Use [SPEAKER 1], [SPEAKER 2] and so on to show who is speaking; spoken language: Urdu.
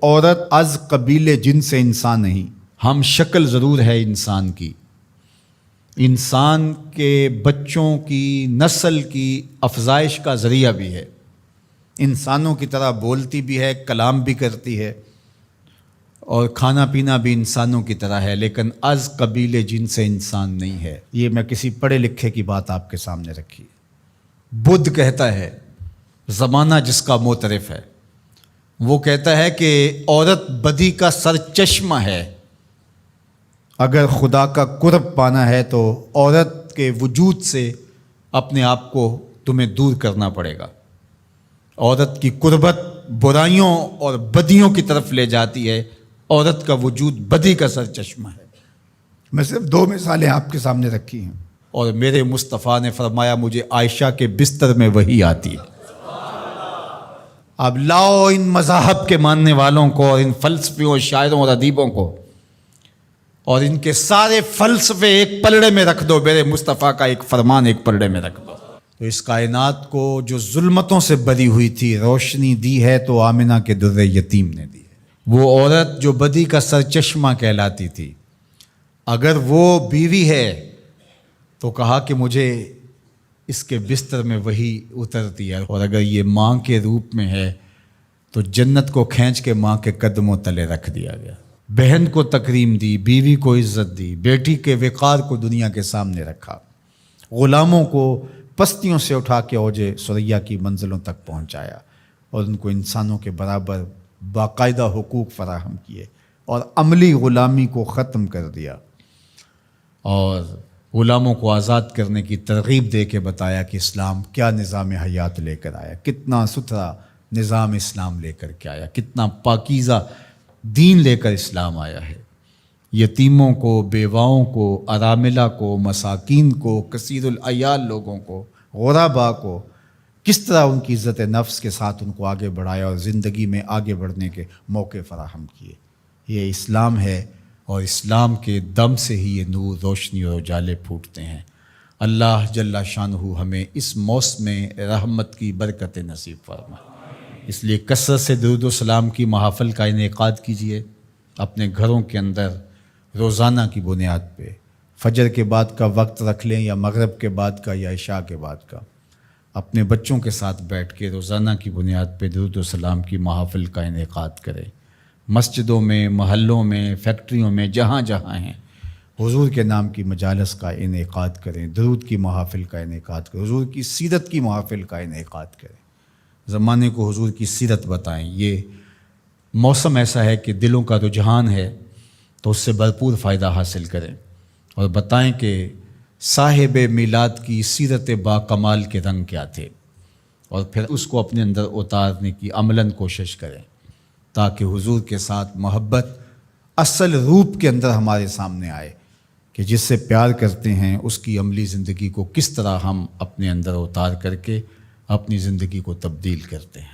[SPEAKER 1] عورت از قبیل جن سے انسان نہیں، ہم شکل ضرور ہے انسان کی، انسان کے بچوں کی نسل کی افزائش کا ذریعہ بھی ہے، انسانوں کی طرح بولتی بھی ہے، کلام بھی کرتی ہے، اور کھانا پینا بھی انسانوں کی طرح ہے، لیکن از قبیل جن سے انسان نہیں ہے۔ یہ میں کسی پڑھے لکھے کی بات آپ کے سامنے رکھی۔ بدھ کہتا ہے، زمانہ جس کا معترف ہے، وہ کہتا ہے کہ عورت بدی کا سرچشمہ ہے، اگر خدا کا قرب پانا ہے تو عورت کے وجود سے اپنے آپ کو تمہیں دور کرنا پڑے گا۔ عورت کی قربت برائیوں اور بدیوں کی طرف لے جاتی ہے، عورت کا وجود بدی کا سرچشمہ ہے۔ میں صرف 2 مثالیں آپ کے سامنے رکھی ہیں، اور میرے مصطفیٰ نے فرمایا مجھے عائشہ کے بستر میں وحی آتی ہے۔ اب لاؤ ان مذاہب کے ماننے والوں کو اور ان فلسفیوں، شاعروں اور ادیبوں کو، اور ان کے سارے فلسفے ایک پلڑے میں رکھ دو، میرے مصطفیٰ کا ایک فرمان ایک پلڑے میں رکھ دو، تو اس کائنات کو جو ظلمتوں سے بری ہوئی تھی روشنی دی ہے تو آمنہ کے در یتیم نے دی ہے۔ وہ عورت جو بدی کا سرچشمہ کہلاتی تھی، اگر وہ بیوی ہے تو کہا کہ مجھے اس کے بستر میں وہی اترتی ہے، اور اگر یہ ماں کے روپ میں ہے تو جنت کو کھینچ کے ماں کے قدموں تلے رکھ دیا گیا۔ بہن کو تکریم دی، بیوی کو عزت دی، بیٹی کے وقار کو دنیا کے سامنے رکھا، غلاموں کو پستیوں سے اٹھا کے اوج ثریا کی منزلوں تک پہنچایا، اور ان کو انسانوں کے برابر باقاعدہ حقوق فراہم کیے، اور عملی غلامی کو ختم کر دیا، اور غلاموں کو آزاد کرنے کی ترغیب دے کے بتایا کہ اسلام کیا نظام حیات لے کر آیا، کتنا ستھرا نظام اسلام لے کر کے آیا، کتنا پاکیزہ دین لے کر اسلام آیا ہے۔ یتیموں کو، بیواؤں کو، اراملہ کو، مساکین کو، کثیر العیال لوگوں کو، غربا کو کس طرح ان کی عزت نفس کے ساتھ ان کو آگے بڑھایا اور زندگی میں آگے بڑھنے کے موقع فراہم کیے۔ یہ اسلام ہے، اور اسلام کے دم سے ہی یہ نور، روشنی اور اجالے پھوٹتے ہیں۔ اللہ جل شانہ ہمیں اس موسم رحمت کی برکت نصیب فرمائے۔ اس لیے کثرت سے درود و سلام کی محافل کا انعقاد کیجیے اپنے گھروں کے اندر، روزانہ کی بنیاد پہ، فجر کے بعد کا وقت رکھ لیں یا مغرب کے بعد کا یا عشاء کے بعد کا، اپنے بچوں کے ساتھ بیٹھ کے روزانہ کی بنیاد پہ درود و سلام کی محافل کا انعقاد کریں۔ مسجدوں میں، محلوں میں، فیکٹریوں میں، جہاں جہاں ہیں، حضور کے نام کی مجالس کا انعقاد کریں، درود کی محافل کا انعقاد کریں، حضور کی سیرت کی محافل کا انعقاد کریں، زمانے کو حضور کی سیرت بتائیں۔ یہ موسم ایسا ہے کہ دلوں کا رجحان ہے، تو اس سے بھرپور فائدہ حاصل کریں، اور بتائیں کہ صاحب میلاد کی سیرت با کمال کے رنگ کیا تھے، اور پھر اس کو اپنے اندر اتارنے کی عملاً کوشش کریں، تاکہ حضور کے ساتھ محبت اصل روپ کے اندر ہمارے سامنے آئے، کہ جس سے پیار کرتے ہیں اس کی عملی زندگی کو کس طرح ہم اپنے اندر اتار کر کے اپنی زندگی کو تبدیل کرتے ہیں۔